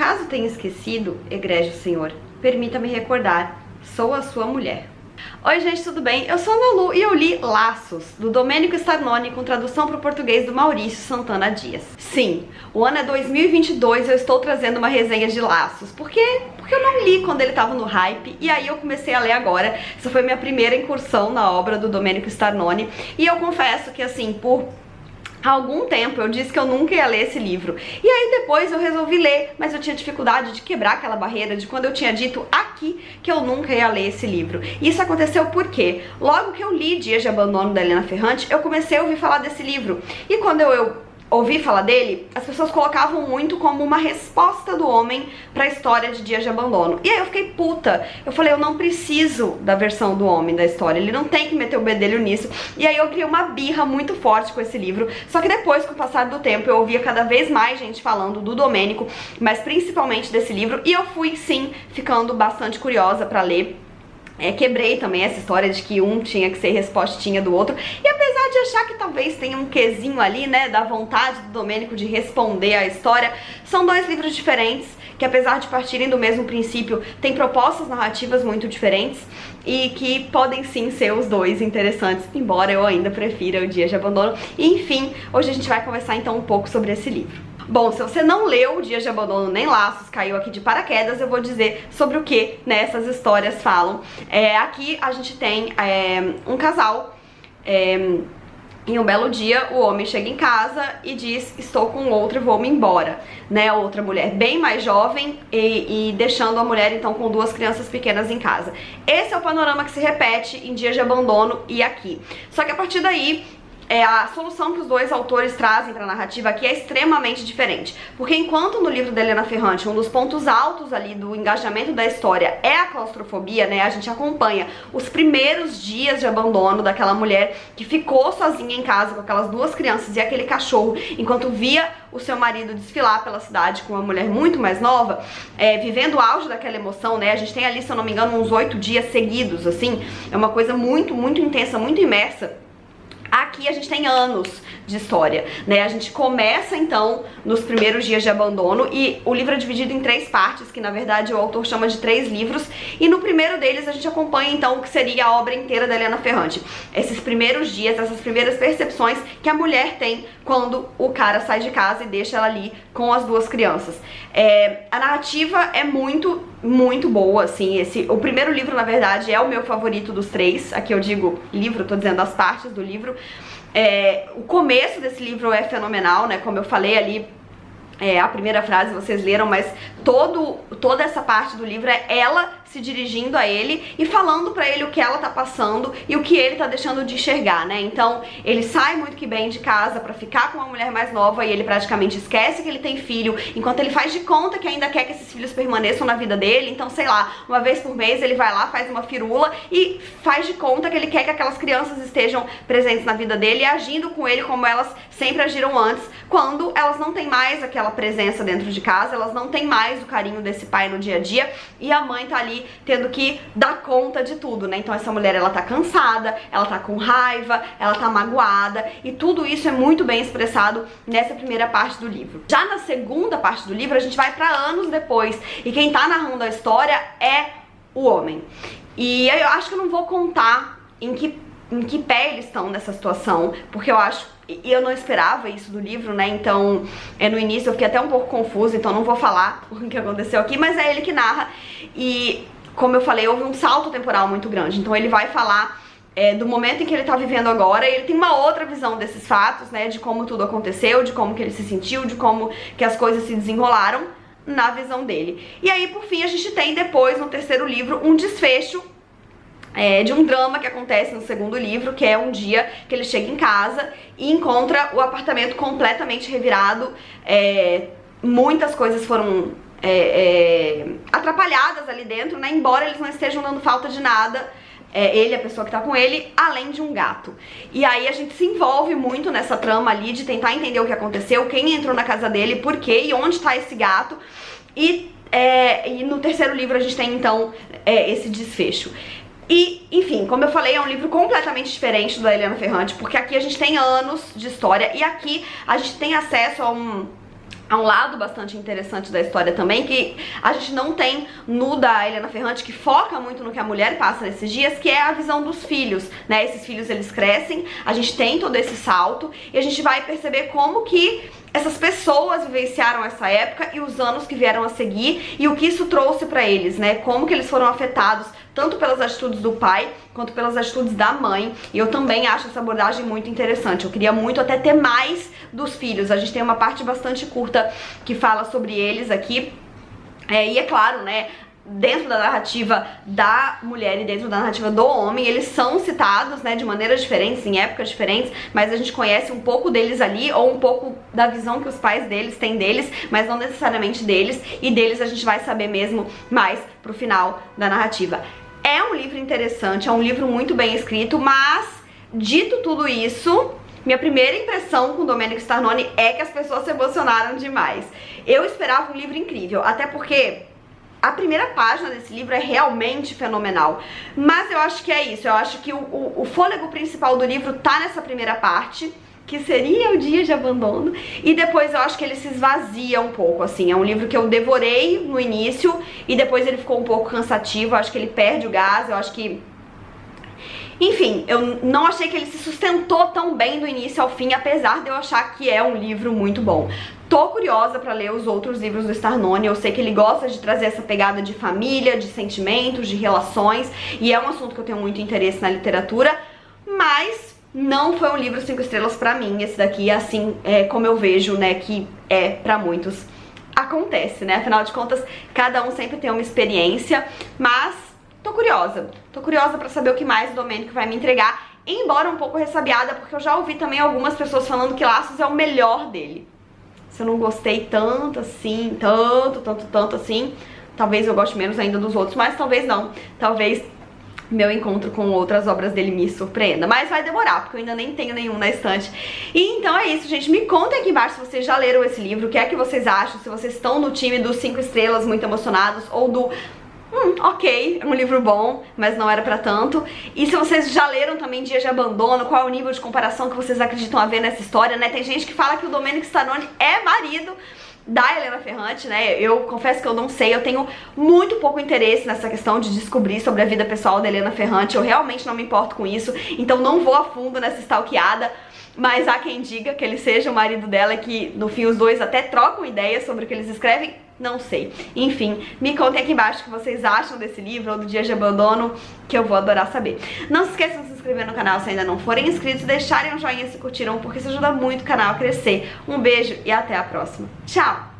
caso tenha esquecido, egrejo Senhor, permita-me recordar, sou a sua mulher. Oi gente, tudo bem? Eu sou a Ana Lu e eu li Laços, do Domênico Starnone, com tradução para o português do Maurício Santana Dias. Sim, o ano é 2022 e eu estou trazendo uma resenha de Laços. Por quê? Porque eu não li quando ele estava no hype e aí eu comecei a ler agora. Essa foi minha primeira incursão na obra do Domênico Starnone e eu confesso que assim, por há algum tempo eu disse que eu nunca ia ler esse livro. E aí depois eu resolvi ler, mas eu tinha dificuldade de quebrar aquela barreira de quando eu tinha dito aqui que eu nunca ia ler esse livro. E isso aconteceu porque logo que eu li Dias de Abandono da Helena Ferrante, eu comecei a ouvir falar desse livro. E quando eu ouvi falar dele, as pessoas colocavam muito como uma resposta do homem pra história de Dias de Abandono. E aí eu fiquei puta. Eu falei, eu não preciso da versão do homem da história, ele não tem que meter o bedelho nisso. E aí eu criei uma birra muito forte com esse livro. Só que depois, com o passar do tempo, eu ouvia cada vez mais gente falando do Domênico, mas principalmente desse livro. E eu fui, sim, ficando bastante curiosa pra ler. Quebrei também essa história de que um tinha que ser respostinha do outro. E apesar de achar que talvez tenha um quesinho ali, né, da vontade do Domênico de responder à história, são dois livros diferentes, que apesar de partirem do mesmo princípio, têm propostas narrativas muito diferentes e que podem sim ser os dois interessantes, embora eu ainda prefira o Dias de Abandono. E, enfim, hoje a gente vai conversar então um pouco sobre esse livro. Bom, se você não leu Dias de Abandono nem Laços, caiu aqui de paraquedas, eu vou dizer sobre o que, né, essas histórias falam. Aqui a gente tem um casal, em um belo dia o homem chega em casa e diz, estou com outra e vou-me embora, né, outra mulher bem mais jovem e deixando a mulher então com duas crianças pequenas em casa. Esse é o panorama que se repete em Dias de Abandono e aqui. Só que a partir daí, a solução que os dois autores trazem para a narrativa aqui é extremamente diferente. Porque enquanto no livro da Helena Ferrante um dos pontos altos ali do engajamento da história é a claustrofobia, né, a gente acompanha os primeiros dias de abandono daquela mulher que ficou sozinha em casa com aquelas duas crianças e aquele cachorro, enquanto via o seu marido desfilar pela cidade com uma mulher muito mais nova, vivendo o auge daquela emoção, né, a gente tem ali, se eu não me engano, uns 8 dias seguidos, assim, é uma coisa muito, muito intensa, muito imersa. Aqui a gente tem anos de história, né? A gente começa então nos primeiros dias de abandono e o livro é dividido em 3 partes, que na verdade o autor chama de 3 livros, e no primeiro deles a gente acompanha então o que seria a obra inteira da Helena Ferrante. Esses primeiros dias, essas primeiras percepções que a mulher tem quando o cara sai de casa e deixa ela ali com as duas crianças. A narrativa é muito boa, assim. O primeiro livro, na verdade, é o meu favorito dos 3. Aqui eu digo livro, tô dizendo as partes do livro. O começo desse livro é fenomenal, né? Como eu falei ali, a primeira frase vocês leram, mas toda essa parte do livro é ela se dirigindo a ele e falando pra ele o que ela tá passando e o que ele tá deixando de enxergar, né? Então, ele sai muito que bem de casa pra ficar com uma mulher mais nova e ele praticamente esquece que ele tem filho, enquanto ele faz de conta que ainda quer que esses filhos permaneçam na vida dele. Então, sei lá, uma vez por mês ele vai lá, faz uma firula e faz de conta que ele quer que aquelas crianças estejam presentes na vida dele e agindo com ele como elas sempre agiram antes, quando elas não têm mais aquela presença dentro de casa, elas não têm mais o carinho desse pai no dia a dia e a mãe tá ali tendo que dar conta de tudo, né? Então essa mulher, ela tá cansada, ela tá com raiva, ela tá magoada e tudo isso é muito bem expressado nessa primeira parte do livro. Já na segunda parte do livro a gente vai pra anos depois e quem tá narrando a história é o homem. E eu acho que eu não vou contar em que pé eles estão nessa situação, porque eu acho, e eu não esperava isso do livro, né, então no início eu fiquei até um pouco confusa, então não vou falar o que aconteceu aqui, mas é ele que narra e, como eu falei, houve um salto temporal muito grande, então ele vai falar do momento em que ele tá vivendo agora, e ele tem uma outra visão desses fatos, né, de como tudo aconteceu, de como que ele se sentiu, de como que as coisas se desenrolaram na visão dele. E aí, por fim, a gente tem depois, no terceiro livro, um desfecho de um drama que acontece no segundo livro, que é um dia que ele chega em casa e encontra o apartamento completamente revirado, muitas coisas foram atrapalhadas ali dentro, né, embora eles não estejam dando falta de nada, ele, a pessoa que tá com ele, além de um gato. E aí a gente se envolve muito nessa trama ali de tentar entender o que aconteceu, quem entrou na casa dele, por quê e onde tá esse gato. E no terceiro livro a gente tem então esse desfecho. E, enfim, como eu falei, é um livro completamente diferente do da Helena Ferrante, porque aqui a gente tem anos de história e aqui a gente tem acesso a Há um lado bastante interessante da história também, que a gente não tem no da Helena Ferrante, que foca muito no que a mulher passa nesses dias, que é a visão dos filhos, né? Esses filhos, eles crescem, a gente tem todo esse salto, e a gente vai perceber como que essas pessoas vivenciaram essa época e os anos que vieram a seguir, e o que isso trouxe pra eles, né? Como que eles foram afetados, tanto pelas atitudes do pai, quanto pelas atitudes da mãe. E eu também acho essa abordagem muito interessante. Eu queria muito até ter mais dos filhos. A gente tem uma parte bastante curta que fala sobre eles aqui. E é claro, né, dentro da narrativa da mulher e dentro da narrativa do homem, eles são citados, né, de maneiras diferentes, em épocas diferentes, mas a gente conhece um pouco deles ali, ou um pouco da visão que os pais deles têm deles, mas não necessariamente deles, e deles a gente vai saber mesmo mais pro final da narrativa. É um livro interessante, é um livro muito bem escrito, mas, dito tudo isso, minha primeira impressão com Domenico Starnone é que as pessoas se emocionaram demais. Eu esperava um livro incrível, até porque a primeira página desse livro é realmente fenomenal. Mas eu acho que é isso, eu acho que o fôlego principal do livro tá nessa primeira parte, que seria o Dia de Abandono, e depois eu acho que ele se esvazia um pouco, assim. É um livro que eu devorei no início e depois ele ficou um pouco cansativo, eu acho que ele perde o gás, eu acho que... Enfim, eu não achei que ele se sustentou tão bem do início ao fim, apesar de eu achar que é um livro muito bom. Tô curiosa pra ler os outros livros do Starnone, eu sei que ele gosta de trazer essa pegada de família, de sentimentos, de relações, e é um assunto que eu tenho muito interesse na literatura, mas não foi um livro 5 estrelas pra mim, esse daqui, assim, como eu vejo, né, que é pra muitos. Acontece, né, afinal de contas, cada um sempre tem uma experiência, mas tô curiosa pra saber o que mais o Domenico vai me entregar, embora um pouco ressabiada, porque eu já ouvi também algumas pessoas falando que Laços é o melhor dele. Se eu não gostei tanto assim, tanto assim, talvez eu goste menos ainda dos outros, mas talvez não, talvez meu encontro com outras obras dele me surpreenda, mas vai demorar, porque eu ainda nem tenho nenhum na estante. E então é isso, gente, me contem aqui embaixo se vocês já leram esse livro, o que é que vocês acham, se vocês estão no time dos 5 estrelas muito emocionados, ou do ok, é um livro bom, mas não era pra tanto. E se vocês já leram também Dia de Abandono, qual é o nível de comparação que vocês acreditam haver nessa história, né? Tem gente que fala que o Domenico Starnone é marido da Helena Ferrante, né? Eu confesso que eu não sei, eu tenho muito pouco interesse nessa questão de descobrir sobre a vida pessoal da Helena Ferrante, eu realmente não me importo com isso, então não vou a fundo nessa stalkeada, mas há quem diga que ele seja o marido dela e que no fim os dois até trocam ideias sobre o que eles escrevem, não sei. Enfim, me contem aqui embaixo o que vocês acham desse livro ou do Dia de Abandono, que eu vou adorar saber. Não se esqueçam de se inscrever no canal se ainda não forem inscritos, deixarem um joinha se curtiram, porque isso ajuda muito o canal a crescer. Um beijo e até a próxima. Tchau!